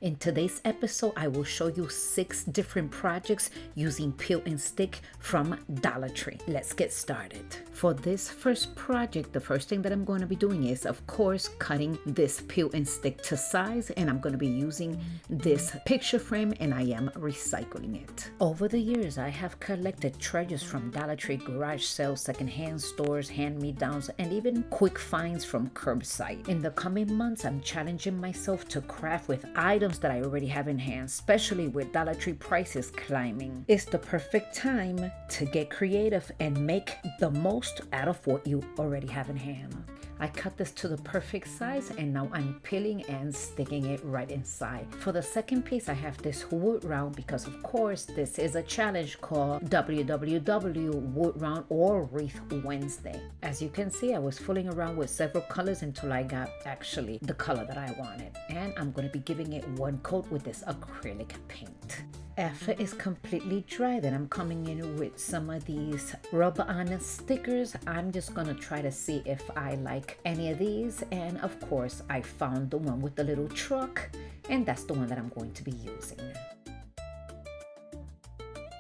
In today's episode, I will show you 6 different projects using peel and stick from Dollar Tree. Let's get started. For this first project, the first thing that I'm going to be doing is, of course, cutting this peel and stick to size, and I'm going to be using this picture frame, and I am recycling it. Over the years, I have collected treasures from Dollar Tree, garage sales, secondhand stores, hand-me-downs, and even quick finds from curbside. In the coming months, I'm challenging myself to craft with items that I already have in hand, especially with Dollar Tree prices climbing. It's the perfect time to get creative and make the most out of what you already have in hand. I cut this to the perfect size, and now I'm peeling and sticking it right inside. For the second piece, I have this wood round because, of course, this is a challenge called WWW Wood Round or Wreath Wednesday. As you can see, I was fooling around with several colors until I got actually the color that I wanted. And I'm going to be giving it one coat with this acrylic paint. After it's completely dry, then I'm coming in with some of these rub-on stickers. I'm just gonna try to see if I like any of these, and of course I found the one with the little truck, and that's the one that I'm going to be using.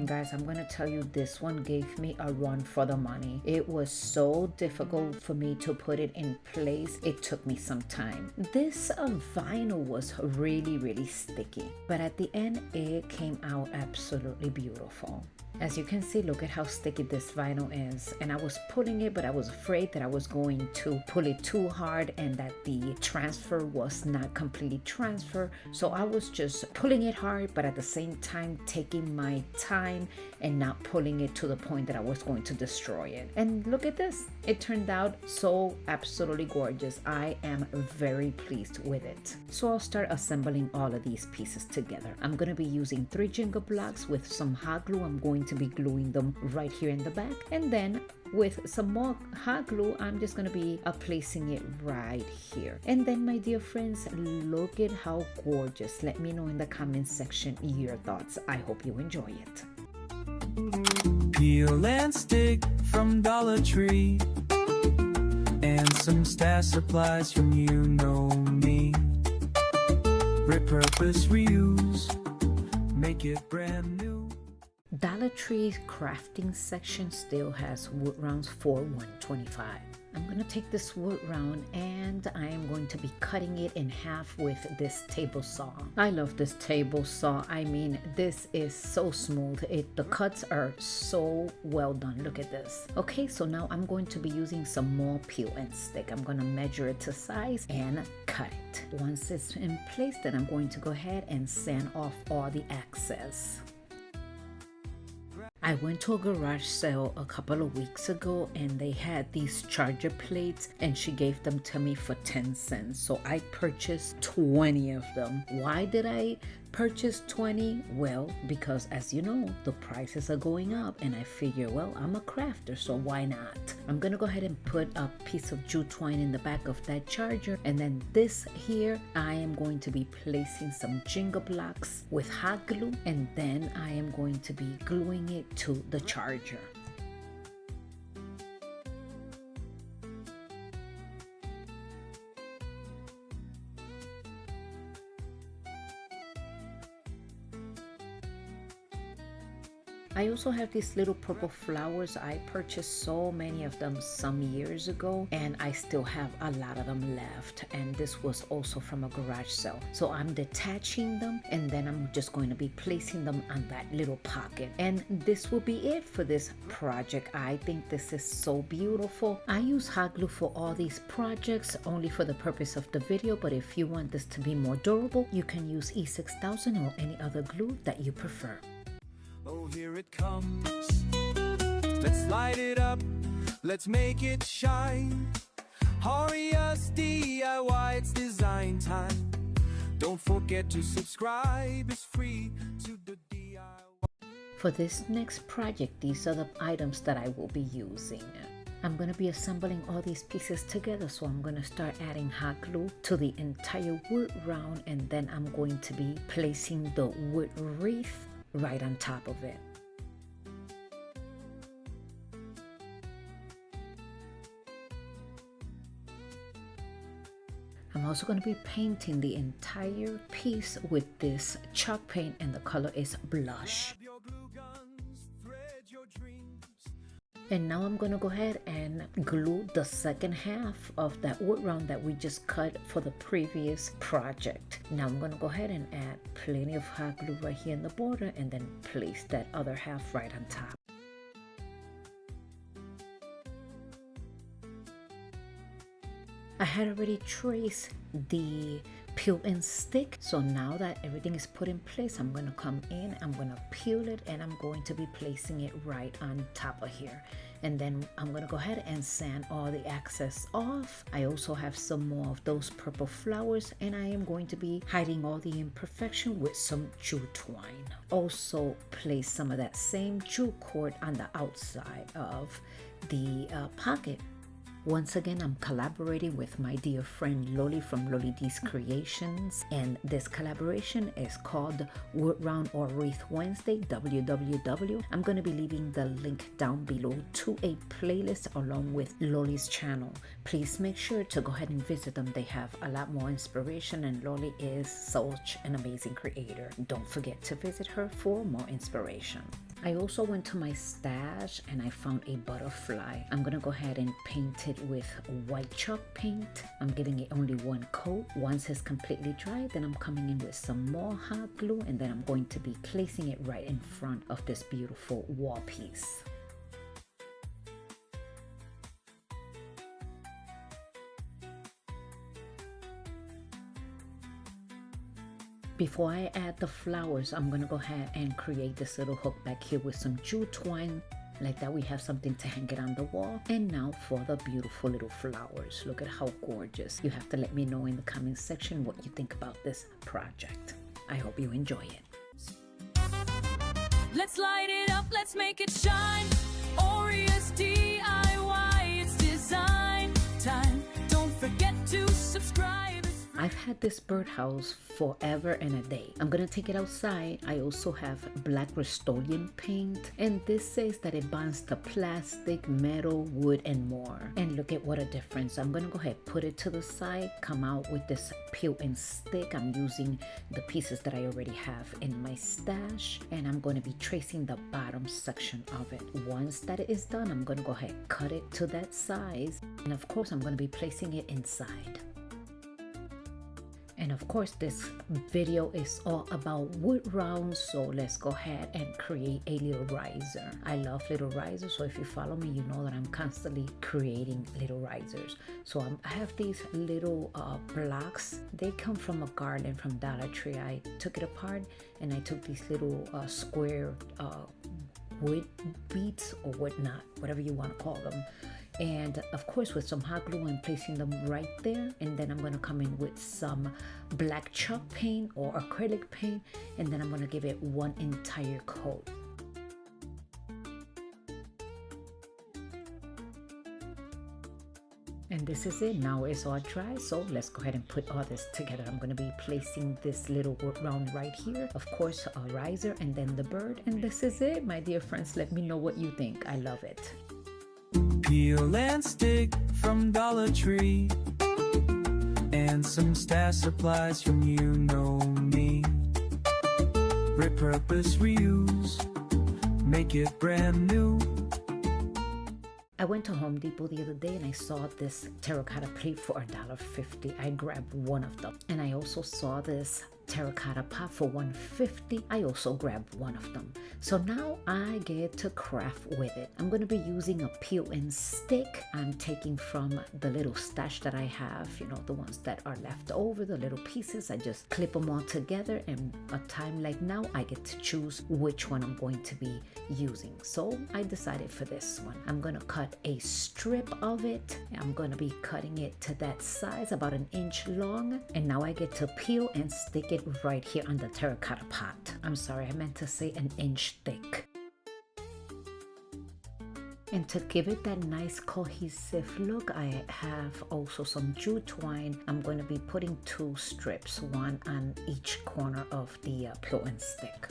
Guys, I'm gonna tell you, this one gave me a run for the money. It was so difficult for me to put it in place. It took me some time. This vinyl was really sticky, but at the end it came out absolutely beautiful. As you can see, look at how sticky this vinyl is, and I was pulling it, but I was afraid that I was going to pull it too hard and that the transfer was not completely transfer. So I was just pulling it hard, but at the same time taking my time and not pulling it to the point that I was going to destroy it. And look at this, it turned out so absolutely gorgeous. I am very pleased with it. So I'll start assembling all of these pieces together. I'm going to be using 3 Jenga blocks with some hot glue. I'm going to be gluing them right here in the back, and then with some more hot glue I'm just going to be placing it right here. And then, my dear friends, look at how gorgeous. Let me know in the comment section your thoughts. I hope you enjoy it. Peel and stick from Dollar Tree, and some stash supplies from you know me. Repurpose, reuse, make it brand new. Dollar Tree's crafting section still has wood rounds for $1.25. I'm going to take this wood round and I am going to be cutting it in half with this table saw. I love this table saw. I mean, this is so smooth. The cuts are so well done. Look at this. Okay, so now I'm going to be using some more peel and stick. I'm going to measure it to size and cut it. Once it's in place, then I'm going to go ahead and sand off all the excess. I went to a garage sale a couple of weeks ago, and they had these charger plates, and she gave them to me for 10 cents. So I purchased 20 of them. Why did I purchase 20? Well, because as you know, the prices are going up, and I figure, well, I'm a crafter, so why not? I'm gonna go ahead and put a piece of jute twine in the back of that charger, and then this here, I am going to be placing some Jenga blocks with hot glue, and then I am going to be gluing it to the charger. I also have these little purple flowers. I purchased so many of them some years ago, and I still have a lot of them left, and this was also from a garage sale. So I'm detaching them, and then I'm just going to be placing them on that little pocket, and this will be it for this project. I think this is so beautiful. I use hot glue for all these projects only for the purpose of the video, but if you want this to be more durable, you can use E6000 or any other glue that you prefer. Oh, here it comes. Let's light it up. Let's make it shine. Aurea's DIY, it's design time. Don't forget to subscribe. It's free to the DIY. For this next project, these are the items that I will be using. I'm going to be assembling all these pieces together, so I'm going to start adding hot glue to the entire wood round, and then I'm going to be placing the wood wreath right on top of it. I'm also going to be painting the entire piece with this chalk paint, and the color is blush. And now I'm going to go ahead and glue the second half of that wood round that we just cut for the previous project. Now I'm going to go ahead and add plenty of hot glue right here in the border, and then place that other half right on top. I had already traced the peel and stick, so now that everything is put in place, I'm going to come in, I'm going to peel it, and I'm going to be placing it right on top of here. And then I'm going to go ahead and sand all the excess off. I also have some more of those purple flowers, and I am going to be hiding all the imperfection with some jute twine. Also place some of that same jute cord on the outside of the pocket. Once again, I'm collaborating with my dear friend Loli from Loli D's Creations, and this collaboration is called Wood Round or Wreath Wednesday, WWW. I'm going to be leaving the link down below to a playlist along with Loli's channel. Please make sure to go ahead and visit them. They have a lot more inspiration, and Loli is such an amazing creator. Don't forget to visit her for more inspiration. I also went to my stash and I found a butterfly. I'm gonna go ahead and paint it with white chalk paint. I'm giving it only one coat. Once it's completely dry, then I'm coming in with some more hot glue, and then I'm going to be placing it right in front of this beautiful wall piece. Before I add the flowers, I'm going to go ahead and create this little hook back here with some jute twine. Like that, we have something to hang it on the wall. And now for the beautiful little flowers. Look at how gorgeous. You have to let me know in the comment section what you think about this project. I hope you enjoy it. Let's light it up, let's make it shine. Aurea's DIY, it's design time. Don't forget to subscribe. I've had this birdhouse forever and a day. I'm gonna take it outside. I also have black Rust-Oleum paint, and this says that it bonds to plastic, metal, wood, and more. And look at what a difference. I'm gonna go ahead, put it to the side, come out with this peel and stick. I'm using the pieces that I already have in my stash, and I'm gonna be tracing the bottom section of it. Once that is done, I'm gonna go ahead, cut it to that size, and of course I'm gonna be placing it inside. And of course, this video is all about wood rounds, so let's go ahead and create a little riser. I love little risers, so if you follow me, you know that I'm constantly creating little risers. So I have these little blocks. They come from a garland from Dollar Tree. I took it apart and I took these little square wood beads or whatnot, whatever you want to call them. And of course, with some hot glue, I'm placing them right there, and then I'm going to come in with some black chalk paint or acrylic paint, and then I'm going to give it one entire coat. And this is it. Now it's all dry, so let's go ahead and put all this together. I'm going to be placing this little wood round right here, of course a riser, and then the bird, and this is it. My dear friends, let me know what you think. I love it. Peel and stick from Dollar Tree, and some stash supplies from you know me. Repurpose, reuse, make it brand new. I went to Home Depot the other day and I saw this terracotta plate for $1.50. I grabbed one of them, and I also saw this terracotta pot for $1.50. I also grabbed one of them. So now I get to craft with it. I'm going to be using a peel and stick. I'm taking from the little stash that I have, you know, the ones that are left over, the little pieces. I just clip them all together, and a time like now I get to choose which one I'm going to be using. So I decided for this one. I'm going to cut a strip of it. I'm going to be cutting it to that size, about 1 inch long. And now I get to peel and stick it right here on the terracotta pot. I'm sorry, I meant to say 1 inch thick. And to give it that nice cohesive look, I have also some jute twine. I'm going to be putting 2 strips, one on each corner of the peel and stick.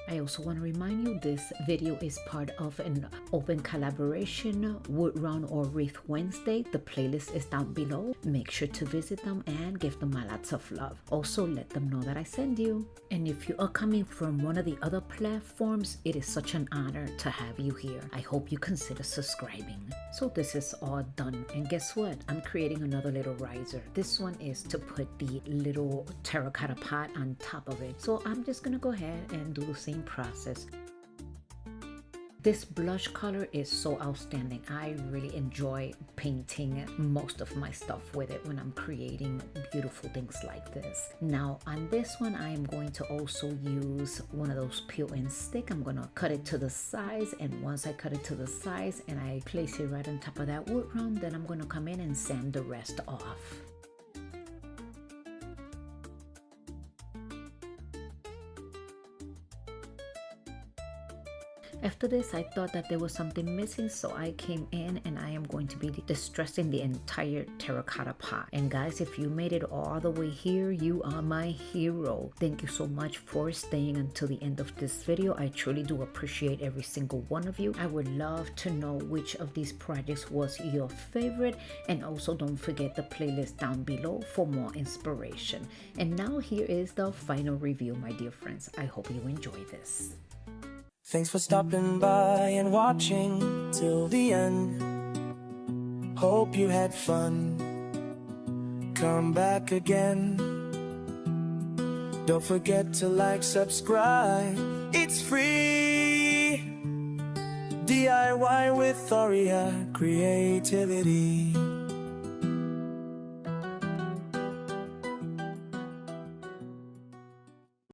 I also want to remind you this video is part of an open collaboration, Wood Run or Wreath Wednesday. The playlist is down below. Make sure to visit them and give them lots of love. Also let them know that I send you. And if you are coming from one of the other platforms, it is such an honor to have you here. I hope you consider subscribing. So this is all done, and guess what? I'm creating another little riser. This one is to put the little terracotta pot on top of it. So I'm just gonna go ahead and do the same process. This blush color is so outstanding. I really enjoy painting most of my stuff with it when I'm creating beautiful things like this. Now on this one, I am going to also use one of those peel and stick. I'm gonna cut it to the size, and once I cut it to the size and I place it right on top of that wood round, then I'm gonna come in and sand the rest off. After this, I thought that there was something missing, so I came in and I am going to be distressing the entire terracotta pot. And guys, if you made it all the way here, you are my hero. Thank you so much for staying until the end of this video. I truly do appreciate every single one of you. I would love to know which of these projects was your favorite, and also don't forget the playlist down below for more inspiration. And now here is the final review, my dear friends. I hope you enjoy this. Thanks for stopping by and watching till the end. Hope you had fun. Come back again. Don't forget to like, subscribe. It's free. DIY with Aurea creativity.